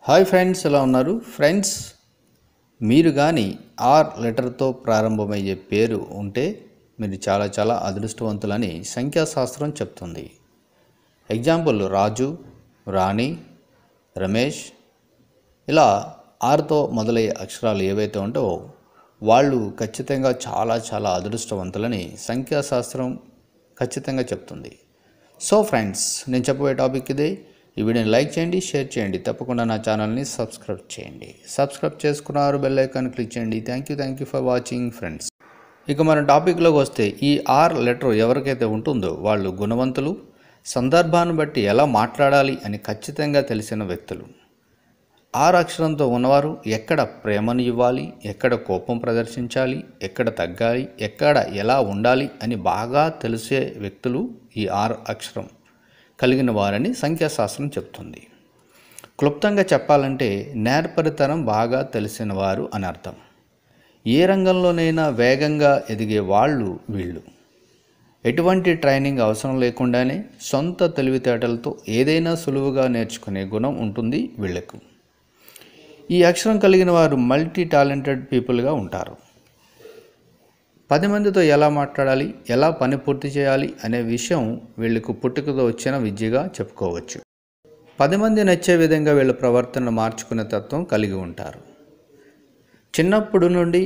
Hi friends, ఎలా ఉన్నారు friends? మీరు కానీ ఆర్ లెటర్తో ప్రారంభమయ్యే పేరు ఉంటే మీరు చాలా అదృష్టవంతులని సంఖ్యాశాస్త్రం చెప్తుంది. ఎగ్జాంపుల్ రాజు, రాణి, రమేష్, ఇలా ఆర్తో మొదలయ్యే అక్షరాలు ఏవైతే ఉంటావో వాళ్ళు ఖచ్చితంగా చాలా అదృష్టవంతులని సంఖ్యాశాస్త్రం ఖచ్చితంగా చెప్తుంది. సో ఫ్రెండ్స్, నేను చెప్పబోయే టాపిక్ ఇదే. ఈ వీడియోని లైక్ చేయండి, షేర్ చేయండి, తప్పకుండా నా ఛానల్ని సబ్స్క్రైబ్ చేయండి. సబ్స్క్రైబ్ చేసుకున్నారు, బెల్ ఐకాన్ క్లిక్ చేయండి. Thank you for watching friends. ఇక మన టాపిక్లోకి వస్తే, ఈ ఆర్ లెటర్ ఎవరికైతే ఉంటుందో వాళ్ళు గుణవంతులు, సందర్భాన్ని బట్టి ఎలా మాట్లాడాలి అని ఖచ్చితంగా తెలిసిన వ్యక్తులు. ఆర్ అక్షరంతో ఉన్నవారు ఎక్కడ ప్రేమను ఇవ్వాలి, ఎక్కడ కోపం ప్రదర్శించాలి, ఎక్కడ తగ్గాలి, ఎక్కడ ఎలా ఉండాలి అని బాగా తెలిసే వ్యక్తులు ఈ ఆర్ అక్షరం కలిగిన వారని సంఖ్యాశాస్త్రం చెప్తుంది. క్లుప్తంగా చెప్పాలంటే నేర్పరితనం బాగా తెలిసిన వారు అని అర్థం. ఏ రంగంలోనైనా వేగంగా ఎదిగే వాళ్ళు వీళ్ళు. ఎటువంటి ట్రైనింగ్ అవసరం లేకుండానే సొంత తెలివితేటలతో ఏదైనా సులువుగా నేర్చుకునే గుణం ఉంటుంది వీళ్లకు. ఈ అక్షరం కలిగిన వారు మల్టీ టాలెంటెడ్ పీపుల్గా ఉంటారు. 10 మందితో ఎలా మాట్లాడాలి, ఎలా పని పూర్తి చేయాలి అనే విషయం వీళ్ళకు పుట్టుకతో వచ్చిన విద్యగా చెప్పుకోవచ్చు. 10 మంది నచ్చే విధంగా వీళ్ళ ప్రవర్తన మార్చుకునే తత్వం కలిగి ఉంటారు. చిన్నప్పుడు నుండి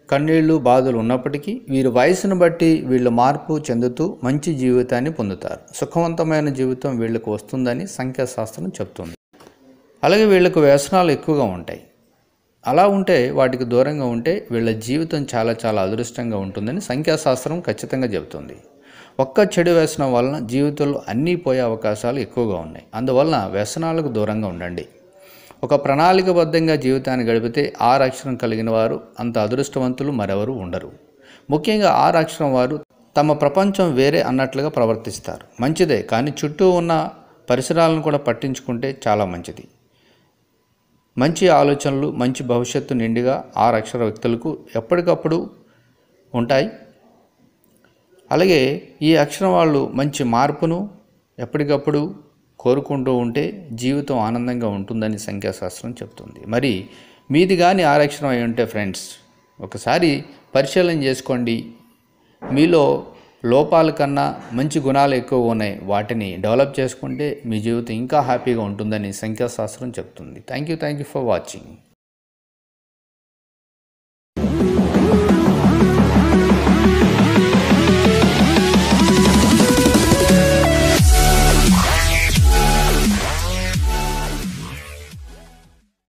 కన్నీళ్లు, బాధలు ఉన్నప్పటికీ వీరి వయసును బట్టి వీళ్ళు మార్పు చెందుతూ మంచి జీవితాన్ని పొందుతారు. సుఖవంతమైన జీవితం వీళ్ళకు వస్తుందని సంఖ్యాశాస్త్రం చెప్తుంది. అలాగే వీళ్ళకు వ్యసనాలు ఎక్కువగా ఉంటాయి. అలా ఉంటే, వాటికి దూరంగా ఉంటే వీళ్ళ జీవితం చాలా అదృష్టంగా ఉంటుందని సంఖ్యాశాస్త్రం ఖచ్చితంగా చెబుతుంది. ఒక్క చెడు వ్యసనం వలన జీవితంలో అన్నీ పోయే అవకాశాలు ఎక్కువగా ఉన్నాయి. అందువలన వ్యసనాలకు దూరంగా ఉండండి. ఒక ప్రణాళికబద్ధంగా జీవితాన్ని గడిపితే ఆర్ అక్షరం కలిగిన వారు అంత అదృష్టవంతులు మరెవరూ ఉండరు. ముఖ్యంగా ఆర్ అక్షరం వారు తమ ప్రపంచం వేరే అన్నట్లుగా ప్రవర్తిస్తారు. మంచిదే, కానీ చుట్టూ ఉన్న పరిసరాలను కూడా పట్టించుకుంటే చాలా మంచిది. మంచి ఆలోచనలు, మంచి భవిష్యత్తు నిండుగా ఆరు అక్షర వ్యక్తులకు ఎప్పటికప్పుడు ఉంటాయి. అలాగే ఈ అక్షరం వాళ్ళు మంచి మార్పును ఎప్పటికప్పుడు కోరుకుంటూ ఉంటే జీవితం ఆనందంగా ఉంటుందని సంఖ్యాశాస్త్రం చెప్తుంది. మరి మీది కానీ ఆరు అక్షరం అయి ఉంటే ఫ్రెండ్స్, ఒకసారి పరిశీలన చేసుకోండి. మీలో లోపాల కన్నా మంచి గుణాలు ఎక్కువ ఉన్నాయి. వాటిని డెవలప్ చేసుకుంటే మీ జీవితం ఇంకా హ్యాపీగా ఉంటుందని సంఖ్యాశాస్త్రం చెప్తుంది. Thank you for watching.